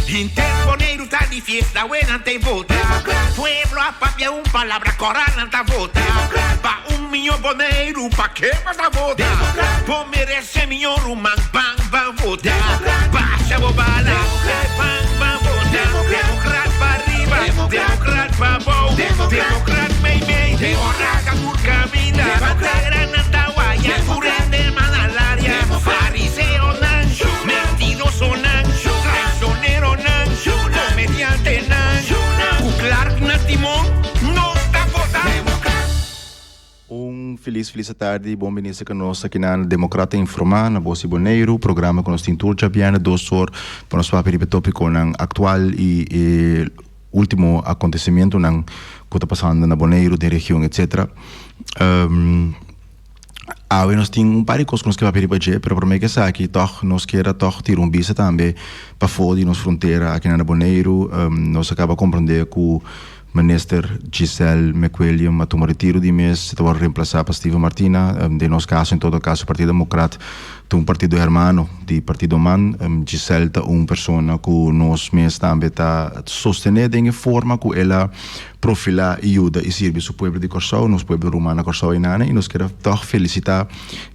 Interponer está de fiesta, buena te vota. Pueblo a papia un palabra corana ta vota. Pa un millón boneiro, pa que vas a vota. Po merece millón man, bang, bang, vota. Baixa bobala, bang, bang, vota. Democrat pa arriba, democrat pa bom. Democrat mei mei, democrat por camina. Bandera na guaya, curende manalaria. Fariseo nancho, mentiroso nancho. Traicionero nancho, comediante nancho. Clark na timon, não está votando. Feliz tarde, bom início conosco aqui na Democrata Informar, na Bossi Boneiro, programa que nós temos turja biana 2 horas para nós falar tópico na atual e último acontecimento na que está passando na Boneiro, da região, etc. Nós temos par de coisas que nós queremos fazer, mas para mim que sabe que nós queremos ter visa também para fora de nossa fronteira aqui na Boneiro. Nós acaba compreender que o minister Giselle McWilliam tomou retiro de mês, estava a reemplaçar para Steve Martina, de nosso caso, em todo caso, o Partido Democrata, um partido hermano de Partido Man. Giselle está uma pessoa que nós mesmos também está sostener de forma que ela profilar e ajuda e serve o povo de Corsau, nosso povo romano Corsau e Nana, e nós queremos felicitar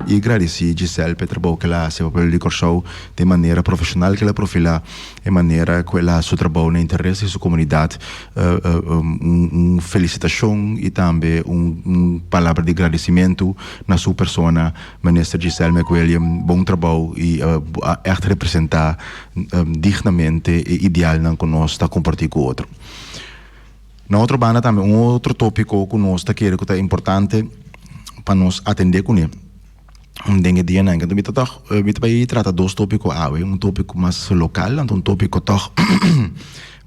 e agradecer Giselle pelo trabalho que ela faz para o povo de Corsau de maneira profissional, que ela profila de maneira que ela seu trabalho no interesse da sua comunidade. Felicitação e também palavra de agradecimento na sua persona, minister Giselle McWilliam. Bom trabalho e echt representar dignamente e ideal não que nós está compartilhando com o outro. Na outra banda também outro tópico que nós está querendo que é importante para nós atender com ele. Dengue dia não, então me vai tratar dois tópicos, tópico mais local, tópico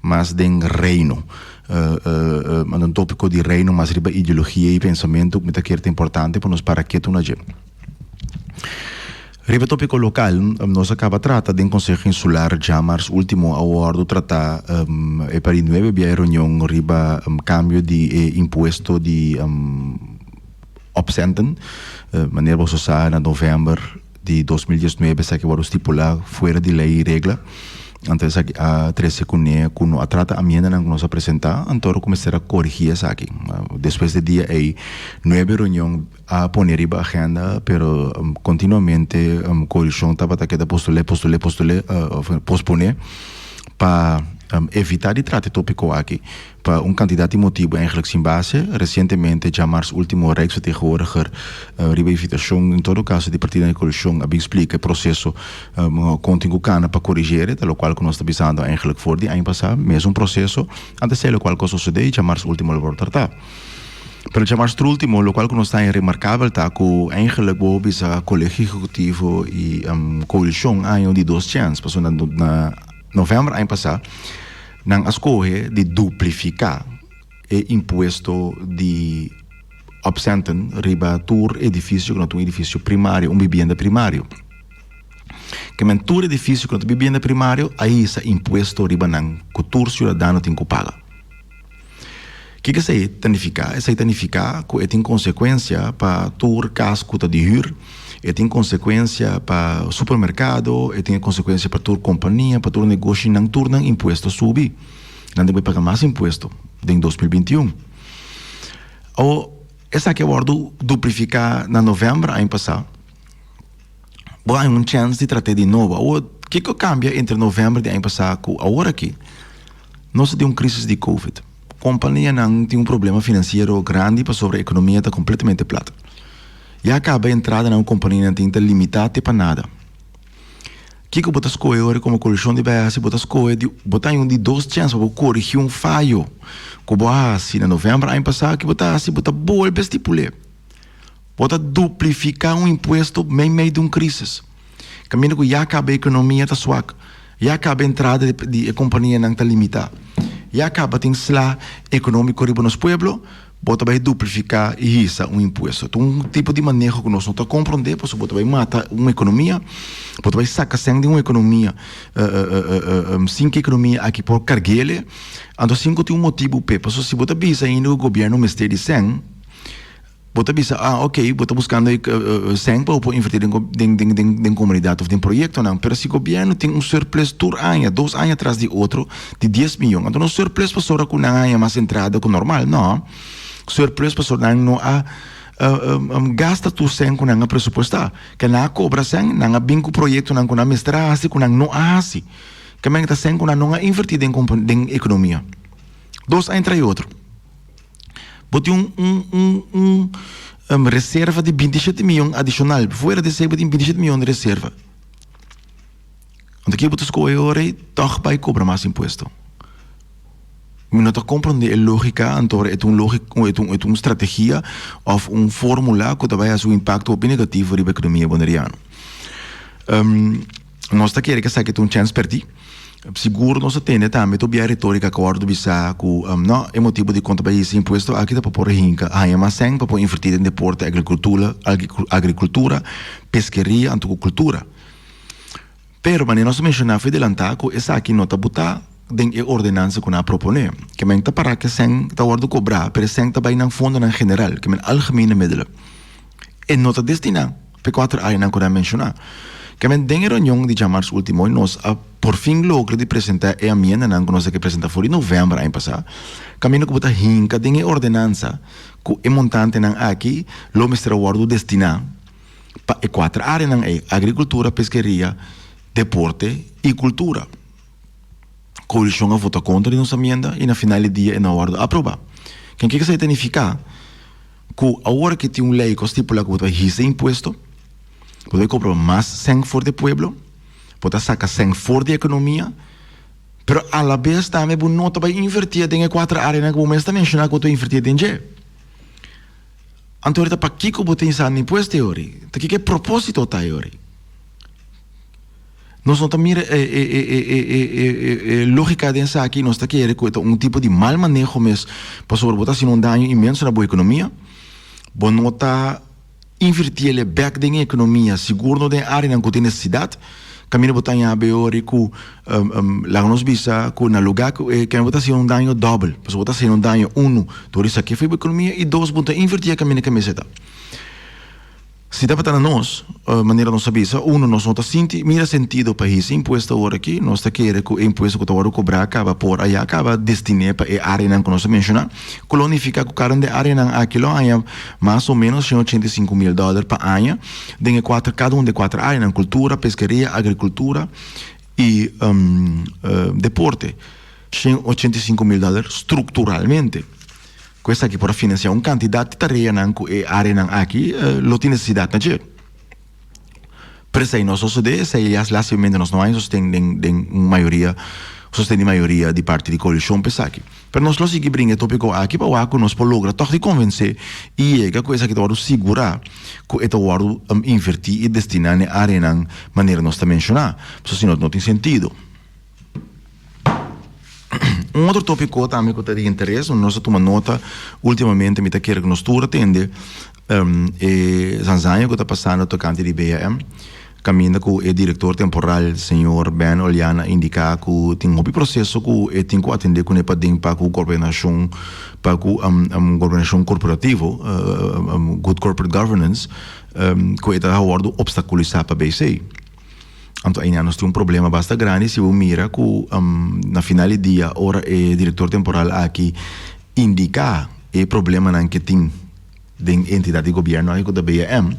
mais de reino. Tópico de reino, mais riba ideologia e pensamento que é importante para nós para que tu não gente. Riba tópico local, nós acaba trata de Conselho Insular já mas último acordo tratar para 9 via reunião riba cambio de imposto de absenten, maneira você sabe na novembro de 2019 essa que vai estipular fora de lei e regra. Então a 13 quando a trata a minha não nos apresentar, então começar a corrigir essa aqui. Depois de dia aí 9 reunião a poner riba agenda, pero continuamente correção estava aqui da posponer para evitar de tratar tópico aqui para candidato emotivo eigenlijk sem base. Recentemente, já março último Rijksvertegenwoordiger riba invitação em todo caso de partida de coalição a explica o processo continu cana para corrigir, pelo qual que nós estamos pensando eigenlijk voor die passado mesmo processo antes de o qual que sucedeu já março último lo tratar. Pero já março último lo qual que nós está remarcável tá que eigenlijk o bisa colégio executivo e coalição ano de 2 chances passou na novembro ano passado não escolhe de duplicar o imposto de absenten riba tur edifício que não é um edifício primário, vivenda primário. Que men tur edifício que não é vivenda primário, aí esse imposto riba não que tur cidadão tem que pagar. O que isso aí significa? Isso aí significa que tem consequência para tur casco de hyr, tem consequência para supermercado, tem consequência para toda companhia, para todo negócio, não tornam imposto subir. Não deve pagar mais imposto em 2021. Ou essa que eu vou duplicar na novembro, ano passado. Bom, há uma chance de tratar de novo. O que cambia entre novembro de ano passado e agora aqui? Nós temos uma crise de Covid. A companhia não tem um problema financeiro grande para sobre a economia está completamente plata. E acaba a entrada na companhia tem que limitar para nada. O que você escolhe como coleção de base, você escolhe botar um de 2 chances para corrigir um falho. Como assim na novembro ano passado que você volta a estipular. Você duplicar um imposto meio de uma crise. Caminho que já acaba a economia está suaca. Já acaba a entrada de companhia não está limitada. Já acaba tem slá econômico riba nos pueblo. Bota vai duplicar e isso um imposto. Um tipo de manejo que nós não estamos compreendendo, porque bota vai matar uma economia, bota vai sacar sangue de uma economia, cinco economia aqui por carguele, então cinco tem um motivo porque se bota bisa ainda o governo mistério de sangue, Bota bisa, ok, bota buscando sempre para investir em comunidade ou em projeto, não. Pero se o governo tem surplus por ano, 2 anos atrás de outro, de 10 milhões, então o surplus para sora com uma ano mais entrada que normal, não. Surplus para sora não gasta tu sem com uma presupuestar, que não cobra sem, não bingo projeto não com uma mestragem, com não assim, que me está sem com não investir em economia. 2 anos atrás de outro. Botei reserva de 27 milhões adicional. Fora de reserva de 27 milhões de reserva. Então aqui botas com a hora toch vai cobrar mais imposto. Mas não compreende a lógica, então é uma estratégia ou uma fórmula que vai ter um impacto negativo na economia boneriana. Nós está querendo que saia um chance per ti. Seguro nós temos também toda a retórica que agora bisa com não é motivo de conta para esse imposto aqui para pôr rinca aí mas sem para pôr investir em deporte, agricultura, pesqueria, agricultura. Pero mas nós mencionar foi adelantar que essa aqui nota botar den ordenança que na propone que men tá para que sem tá ordo cobrar, pero sem tá bem na fundo na general, que men algemene middelen. E nota destina para 4 áreas na que na mencionar. Que men den reunião de chamars último nós por fim logra de apresentar a minha não que nós que apresentar foi em novembro ano passado. Caminho que botar hinca den ordenança que é montante nan aqui lo mestre ordo destina para 4 áreas nan agricultura, pesqueria, deporte e cultura. Coalição a votar contra a nossa emenda e na final do dia é na hora de aprovar. Quem que isso significa? Que a hora que tem uma lei que estipula que vai ser imposto, pode comprar mais sangue for do povo, pode sacar sangue for da economia, pero a la vez também não nota vai invertir em 4 áreas que o momento está mencionando que eu estou invertindo em G. Então, para que eu vou pensar no imposto, teoria? Para que propósito está, teoria? Nós não estamos lógica dessa aqui, nós estamos querendo tipo de mal manejo mesmo, para sobrebotar um dano imenso na boa economia, bom não está invertir ele back na economia, seguro na área na que tem necessidade, caminho botar em abeori que lá nos bisa que na lugar que botar um dano double, para botar um dano 1, por isso aqui foi a economia e 2 botar invertir a caminho que me seta. Se dá para nós, maneira não sabia, nós não está mira sentido para esse imposto agora aqui, nós está querendo que o imposto que está agora cobrar acaba por aí, acaba destinar para a área que nós mencionamos, colonificar que o cara de área aquilo é mais ou menos $185,000 para ano, cada de 4 áreas, cultura, pesqueria, agricultura e deporte, $185,000 estruturalmente. Questa aqui para financiar um candidato de tarefa que a área aqui não tem necessidade de fazer. Por isso, nós sucedemos, e as laçamente nós não sustentamos a maioria de parte da coalição pensar aqui. Mas nós não seguimos brincar tópico aqui para o que nós podemos lograr de convencer e que coisa que nós segurar que nós invertir e destinar na área de maneira nós está mencionar. Porque senão não tem sentido. Um outro tópico também que eu tenho interesse, nós tomamos nota, ultimamente, me quer que nós todos atende, Zanzanha, que está passando no tocante de BAM, caminha com o diretor temporal, o senhor Ben Oliana, indicar que tem um processo que tem que atender com para a governação, para a governação corporativa, good corporate governance, que está obstaculizar para a BC. Então, ainda nós temos problema bastante grande se você mira que na final do dia, ora o diretor temporal aqui indicar o problema que tem da entidade de governo, da BAM,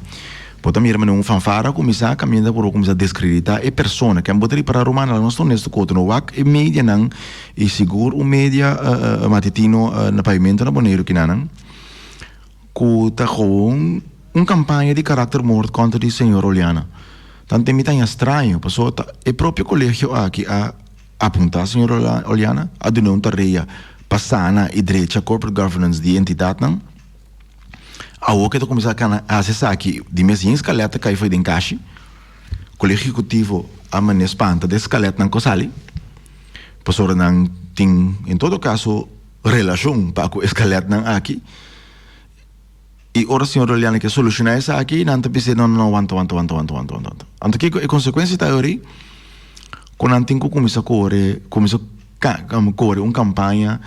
pode mirar um fanfara, começar a caminhar por começar a descreditar a pessoa que é botar para a romana, nós estamos neste coto no WAC, e mídia não, e seguro o mídia matutino na pavimento na Boneiro que não, que está com campanha de caráter morto contra o senhor Oliana. Tanto me tem estranho, pessoa o próprio colégio aqui a apontar, senhor Oliana, a de não tarefa passana e direita corporate governance de entidade não. A o que começar a acessar aqui de mesinha escaleta que foi de encaixe, colégio executivo a maneira espanta de escaleta não cosali, pessoa não tem em todo caso relação para com escaleta não aqui. E ora senhor Oliana que solucionar isso aqui, não te pense não aguento. Então que a consequência da teoria, quando não tem que começar a correr uma campanha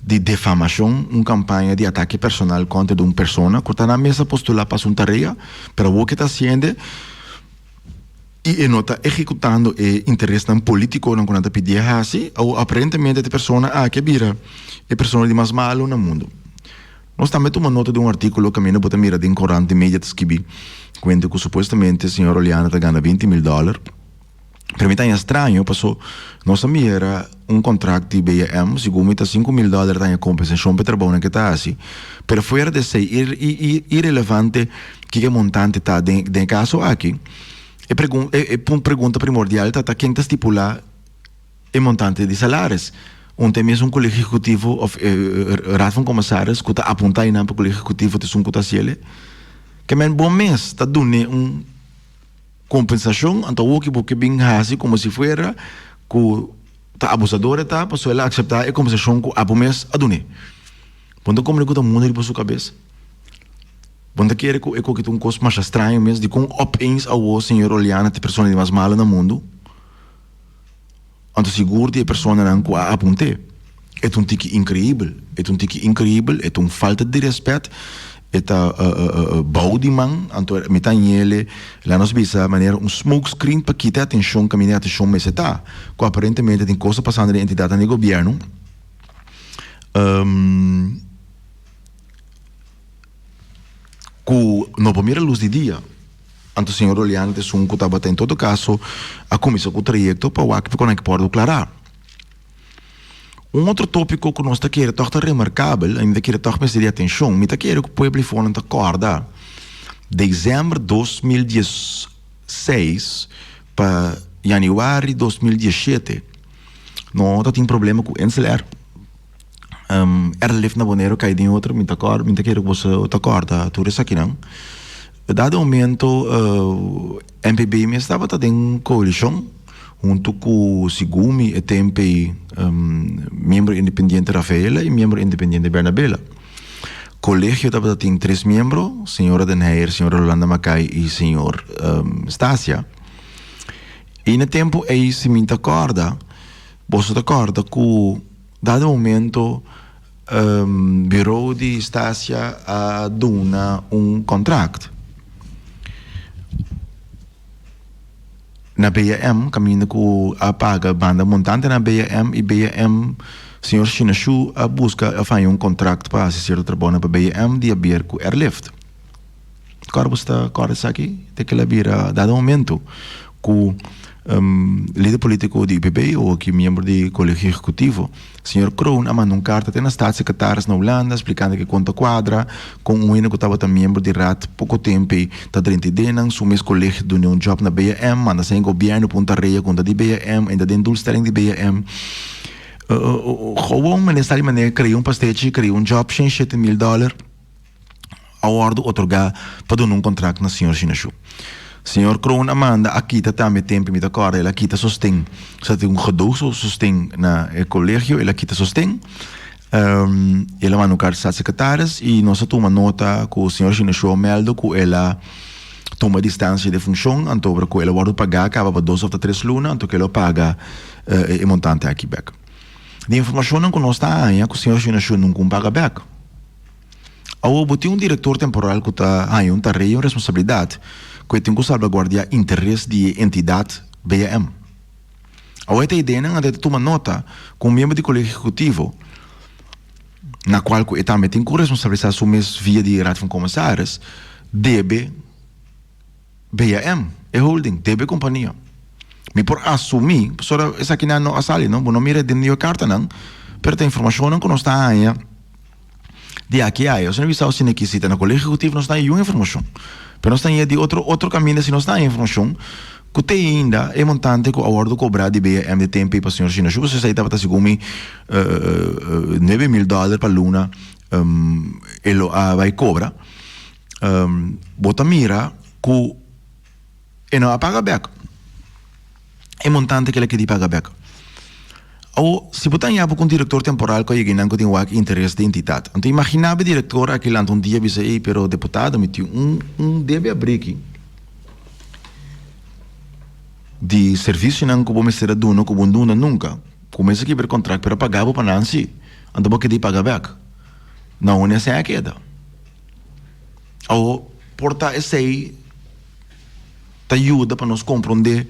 de defamação, uma campanha de ataque personal contra uma pessoa, que está na mesa postular para uma tarefa, para o que está fazendo, e não está executando interesse político, não está pedindo assim, ou aparentemente a pessoa que vira a pessoa de mais malo no mundo. Nós também tomamos nota de um artigo que a minha bota mira de corante média de escrever, quando que supostamente a senhora Oliana está ganhando $20,000. Para mim está estranho, passou, nossa mira um contrato de BM, segundo está $5,000 tem a compensação para trabalhar que está assim, pero fora de ser irrelevante que montante está de caso aqui. Uma pergunta primordial está quem está estipular o montante de salários. Ontem mesmo um colégio executivo, raad van commissaris, que está apontando para o colégio executivo de Sunkuta Ciele, que men bom mês está dando uma compensação, então o que bem assim como se fosse que está abusador está, para ela aceitar a compensação que a bom mês a dando. Quando comunica com o mundo de sua cabeça, quando quer que é um coisa mais estranho mesmo, de como opeens ao senhor Oliana, a pessoa de mais mal no mundo. Então, seguro que a pessoa não a aponte. É um tique incrível. É um tique incrível. É uma falta de respeito. É bau de mão. Então, metade lá nós vimos a maneira smoke screen para quitar a atenção, que a atenção me está. Que aparentemente tem coisa passando na entidade do governo. Que não primeira luz de dia. Então, o senhor Oliana de Sunco estava, em todo caso, a comissão com o trajecto para o que não pode declarar. Um outro tópico que nós queremos tornar remarcável, ainda queremos tornar de atenção, mas queremos que o povo fone acorda. Dezembro de 2016 para janeiro de 2017, nós temos problema com o Enceler. Era leve na boneiro, cai de outro, mas queremos que você acorda, tudo isso aqui não. Dado momento, MPB me estava em coalição, junto com o Sigumi e Tempe, membro independente Rafaela e membro independente Bernabela. Colégio estava em 3 membros, senhora Denheir, senhora Rolanda Macai e senhor Stácia. E no tempo, aí se me acorda, você acorda que, dado momento, Bureau de Stácia a dona contrato. Na BAM, caminho com a paga banda montante na BAM e BAM, senhor Chinashu a busca a fazer contrato para assistir o trabalho para BAM de abrir com Airlift. Agora você está aqui, tem que abrir dado momento com líder político de IPB ou que membro do colégio executivo, senhor Kroon, a mandar carta até na Estado secretários na Holanda, explicando que conta quadra, com um que estava também membro de RAT, pouco tempo, está 30 anos, sumes colégio de um job na BAM, manda sem governo, ponta reia, conta de BAM, ainda tem doelstelling de BAM. Gewoon, ministério de maneira, criou pastete, criou job, $7,000, a ordem otorgar para dar contrato na senhor Chinashu. Senhor Kroon Amanda, aqui também tempo me acorda, ela aqui sostém, se tem gedoe sostém na colégio, ela aqui sostém, ela manda carta às secretárias e nós toma nota que o senhor Chinashu meldo que ela toma distância de função, então para que ela vai pagar, acaba para 2 ou 3 lunas, então que ela paga o montante aqui back. De informação que nós está aí, que o senhor Chinashu não paga back. Ao botar um diretor temporal que está aí, uma responsabilidade, que tem que salvaguardar interesse de entidade BAM. A outra ideia é de tomar nota com um membro de colégio executivo, na qual ele também tem que responsabilizar suas via de raad van commissaris, deve BAM, é holding, deve companhia. Me por assumir, pessoa, essa aqui não é a sala, não mira de minha carta, não, mas tem informação que não está aí, de aqui a aí, se não está assim aqui, se está no colégio executivo, não está aí uma informação. Pero nós temos de outro caminho, se nós temos informação, que tem ainda é montante que a ordem cobrar de BAM de tempo para o senhor Chinashu, você sai estava segundo $9,000 para luna, ele vai cobrar, bota mira que ele não paga back, é montante que ele quer pagar back. Ou se botar em com um diretor temporal que alguém não tem o interesse de entidade. Então imaginava o diretor aquele um dia disse, ei, pero deputado, me tinha deve abrir aqui de serviço não que vou me ser dono, que vou dono nunca. Começa aqui ver contrato para pagar para Nancy. Então porque de paga back. Não é essa queda. Ou porta esse aí te ajuda para nós compreender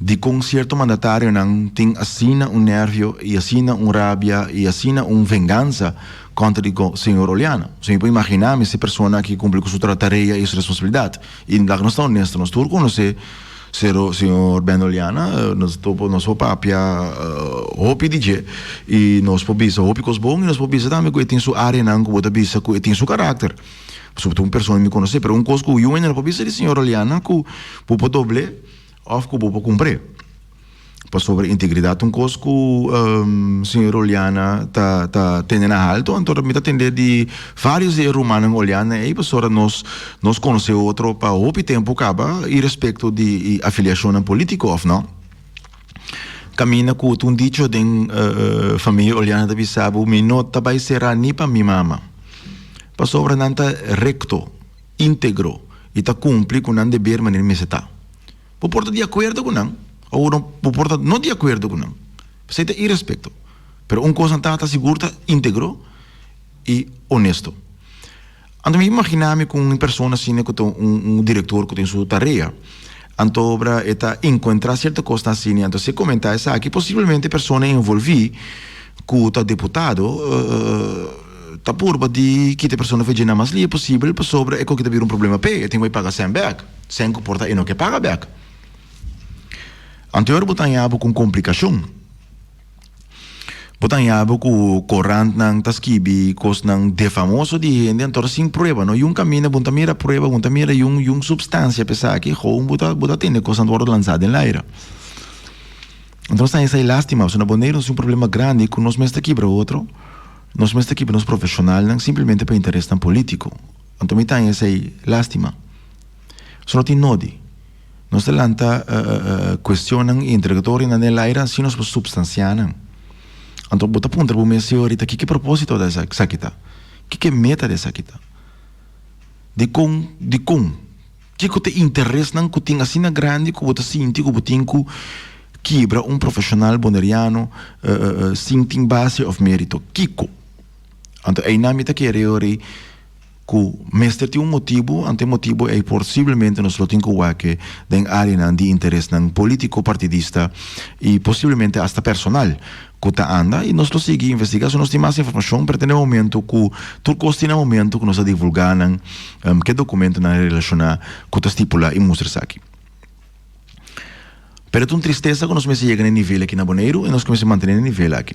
de concerto mandatário não tem assina nervio e assina rabia e assina vingança contra o senhor Oliana. Você pode imaginar essa pessoa que cumpre com sua tarefa e sua responsabilidade. E lá que nós estamos honestos, nós todos conhecemos o senhor Ben Oliana, nós papia hopi DJ e nós podemos hopi cos bom e nós podemos também que tem sua área não que tem seu caráter. Sobretudo uma pessoa que me conhece, mas um coisa que eu ainda não posso dizer, senhor Oliana, que eu doble ou que eu vou cumprir. Para sobre integridade, um coisa que o senhor Oliana está tendo alto, então me está tendo de vários erros humanos Oliana, e para nós conhecemos outro para o tempo acaba e respeito de afiliação política ou não. Caminha com um dicho de família Oliana da Bissau, me não vai ser nem para minha mama. Para sobre nanta recto, íntegro e ta cumpre com não dever maneira me está. Por porta de acordo com não, ou não por porta não de acordo com não. Você tem irrespeito. Pero coisa está seguro, íntegro e honesto. Então me imaginar-me com uma pessoa assim, um diretor que tem sua tarefa. Então obra está encontrar certa coisa assim, então se comentar essa aqui possivelmente a pessoa envolvida com o deputado tá por de que a pessoa fez mais li é possível para sobre é que ter um problema tem que pagar sem back sem comportar e não que paga back anterior botanhabo com complicação botanhabo com corrente não tasquibi cos não de famoso de gente então sem prova não um caminho bontamira prova bontamira um substância pesar que home bota tem coisa não lançada em aire então está essa lástima se na boneiro é um problema grande que nós mesmo aqui para outro nós mesmo aqui para nós profissionais não simplesmente para interesse político então me tem essa lástima só tem nodi nós lanta questionam interrogatório na aire se nós substanciam então bota ponta para o meu senhorita que propósito dessa aquita que meta dessa aquita de com que te interesse não que tem assim na grande que bota sinti que botin que quebra profissional boneriano sem tem base of mérito kiko então aí na meta que é que mestre tem motivo ante motivo é possivelmente nós lo tenho que den área de interesse político partidista e possivelmente hasta personal que está anda e nós lo sigue investigação nós temos mais informação para ter no momento que tudo costa no momento que nós divulgam que documento na relação que está estipula e mostra aqui. Pero é uma tristeza que nós começamos a chegar no nível aqui na Boneiro e nós começamos a manter no nível aqui.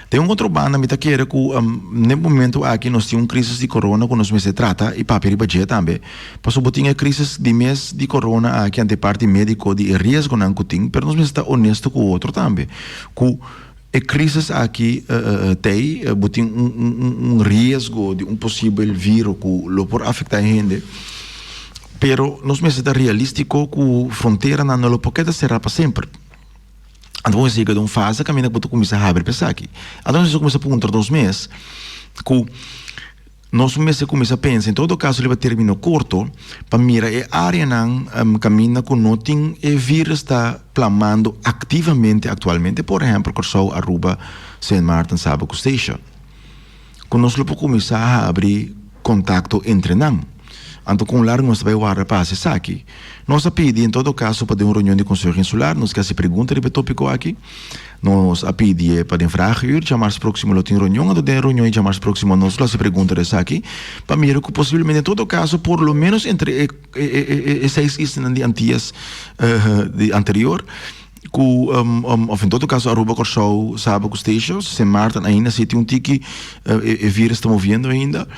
Tem outro banda me tá querendo que no momento aqui nós temos crise de corona que nós começamos a tratar e papel e budget também. Passou botinha crise de mês de corona aqui ante parte médico de risco não que tem, pero nós começamos a estar honesto com o outro também. Que a crise aqui tem botinha risco de possível vírus que lo por afetar a gente. Pero nós mesmos está realístico que a fronteira não lo pode ser para sempre. Então vamos chegar de uma fase que a minha botou começa a abrir pensar aqui. Então nós começamos a perguntar 2 meses que nós mesmos começa a pensar em todo caso ele vai terminar curto para mirar a área não caminha que não tem e vírus está plamando ativamente atualmente, por exemplo, Corsou, Aruba, Saint Martin, Sabaco Station. Que nós vamos começar a abrir contato entre nós. Então, com o largo, nós vamos guardar para essa aqui. Nós pedimos, em todo caso, para uma reunião de Conselho Insular, nós queremos perguntar sobre o tópico aqui. Nós pedimos para infragear, chamar se próximo, nós temos reunião, então, tem reunião e chamar se próximo, nós vamos perguntar isso aqui, para mirar que, possivelmente, em todo caso, por lo menos entre essas dias anterior, que, ou em todo caso, Aruba, Corsou, Sabaco Station, Saint Martin, ainda, se tem tique, e vírus está movendo ainda,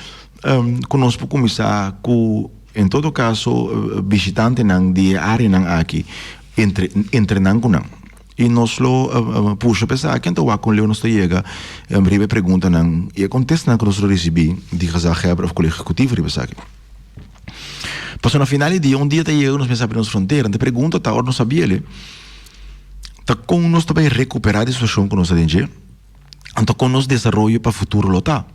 conosco começar com em todo caso visitante não de área não aqui entre não com não e nós lo puxa pensar que então com Leo nós chega breve pergunta não e acontece não que nós recebi de casal Hebra o colégio executivo de pensar aqui passou na final de dia tá eu nós pensamos nas fronteiras de pergunta tá hora não sabia ele tá com nós também recuperar a situação que nós atende então com nós desenvolvimento para futuro lotar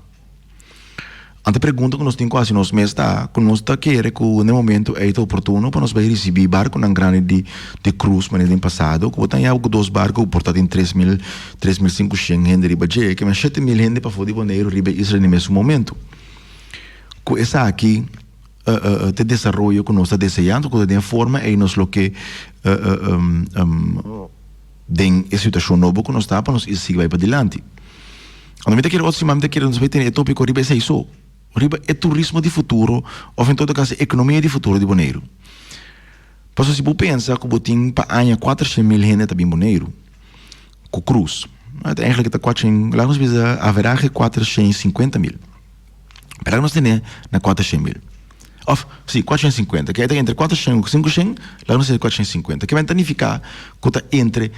Ante pergunta que nós temos quase nos meses está, que nós está querer que no momento é oportuno para nós vai receber barco na grande de cruz, mas no passado, que botam algo dois barcos portado em 3.500 gente riba je, que mas 7.000 gente para fazer boneiro riba Israel no mesmo momento. Que essa aqui te desenvolvimento que nós está desejando, que de forma é nós lo que den a situação nova que nós está para nós seguir vai para diante. Quando me quero otimamente quero nos vai ter tópico riba é isso. Riba é turismo de futuro, ou em todo caso, economia de futuro de Bonaire. Mas se você pensa que botin para anha 400.000 gente também Bonaire, com cruz, eigenlijk está 400, lá nós vemos a veragem 450.000. Para nós temos na 400.000. Of, sim, 450, que é entre 400 e 500, lá nós temos 450, que vai significar que está entre.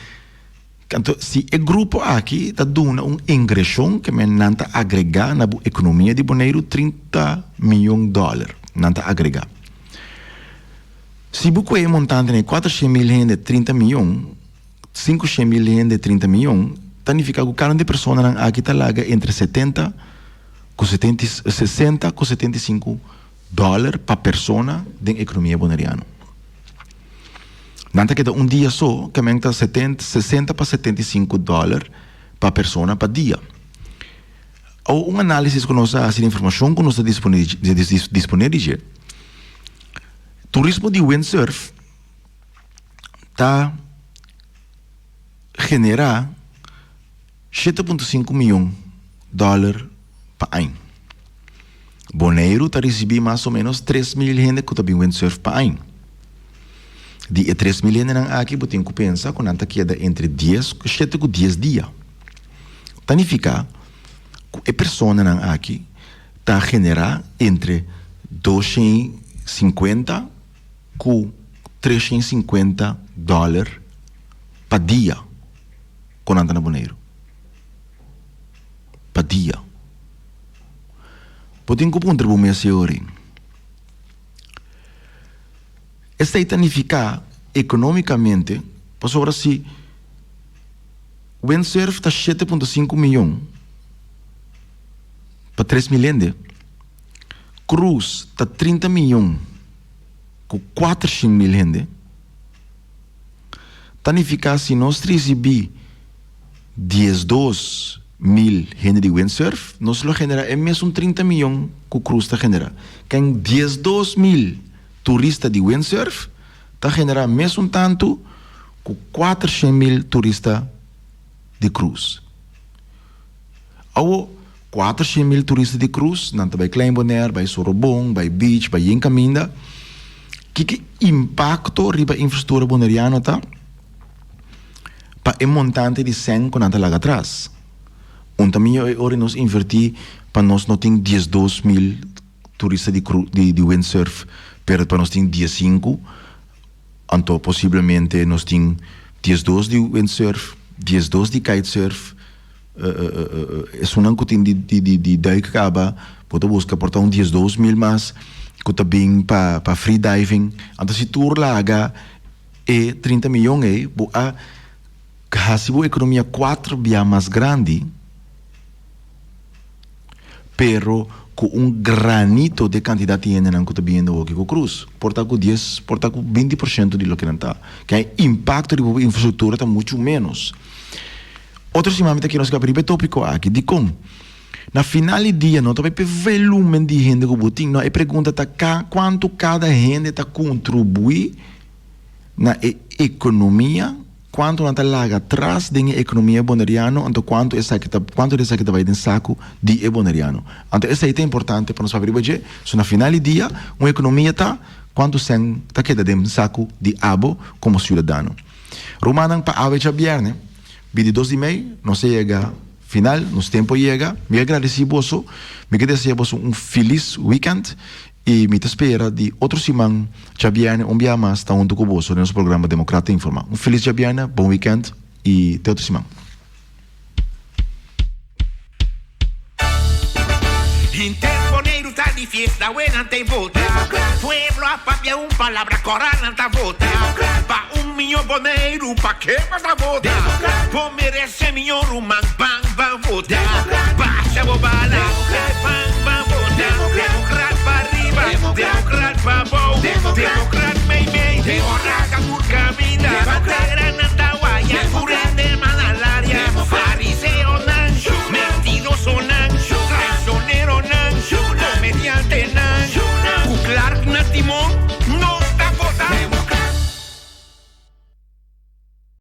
Então, se o grupo aqui está dando uma ingressão que me nanta agregar na economia de Bonaire $30 milhões, nanta agregar. Se você é montante de 400.000 gente de 30 milhões, 500.000 gente de 30 milhões, significa que o carro de pessoas aqui está lá entre 60 e 75 dólares para pessoa da economia bonaireana. Nanta que um dia só, que aumenta 60 para 75 dólares para pessoa para dia. Ou um análise que nós fazemos, informação que nós disponível. Turismo de windsurf está generar 7,5 milhões de dólares para ano. Bonaire está recebendo mais ou menos 3.000 gente que está windsurf para ano. De 3.000 gente aqui, você tem que pensar que não queda entre 10 e 10 dias. Significa que a pessoa aqui está generando entre 250 e 350 dólares para dia quando anda na Bonaire. Para dia. Você tem que contribuir para essa hora. Esta significa economicamente, por sobre se o windsurf está 7,5 milhões para 3.000 gente, cruz está 30 milhões com 400.000 gente, significa se nós recebemos 12.000 gente de windsurf, nós lo genera é mesmo 30 milhões que o cruz está generando. Quem 12.000 turista de windsurf está generando mesmo tanto com 400.000 turistas de cruz. Ou 400.000 turistas de cruz, não vai Klein Bonaire, vai Sorobong, vai Beach, vai Incaminda. Que impacto riba a infraestrutura bonaireana tá? Para o montante de 100 que não está lá atrás. Também hora nós invertir para nós não ter 12.000 turistas de windsurf para nós tem dia 5, então possivelmente nós tem dias 2 de windsurf, dias 2 de kitesurf, é só não que tem de daí que acaba, pode buscar portar dias 2.000 mais, que também para freediving, então se tu larga é 30 milhões, se a economia 4 vezes mais grande, pero com granito de quantidade de gente que está vindo aqui com o cruz. Porta com 20% de lo que não está. Que o impacto da infraestrutura está muito menos. Outro simamente que nós queremos tópico aqui, de como, na final do dia, não tem volume de gente que botem, não é pergunta quanto cada gente está contribui na economia, quanto não está lá atrás da economia bonaireana, então quanto essa que vai dentro saco de bonaireano. Então essa é importante para nós saber hoje, se na final do dia, uma economia está quanto sem está queda dentro saco de abo como cidadão. Romanang para ave viernes, 22 de maio, nós chega final, nosso tempo chega. Me agradeço você, me desejo um feliz weekend. E me espera de outro semana, Jabiana, dia mais, está junto com você no nosso programa Democrata Informa. Feliz Jabiana, bom weekend e até outra semana. Bonaire está de fiesta, buena te vota. Pueblo a papia palabra corana ta vota. Pa millón Bonaire, pa que vas a vota. Po merece millón man, bang, bang, vota. Pa se bobala, bang, bang, vota. Democrat pa' arriba, democrat pa' abajo, democrat mei, democrat camina, bandera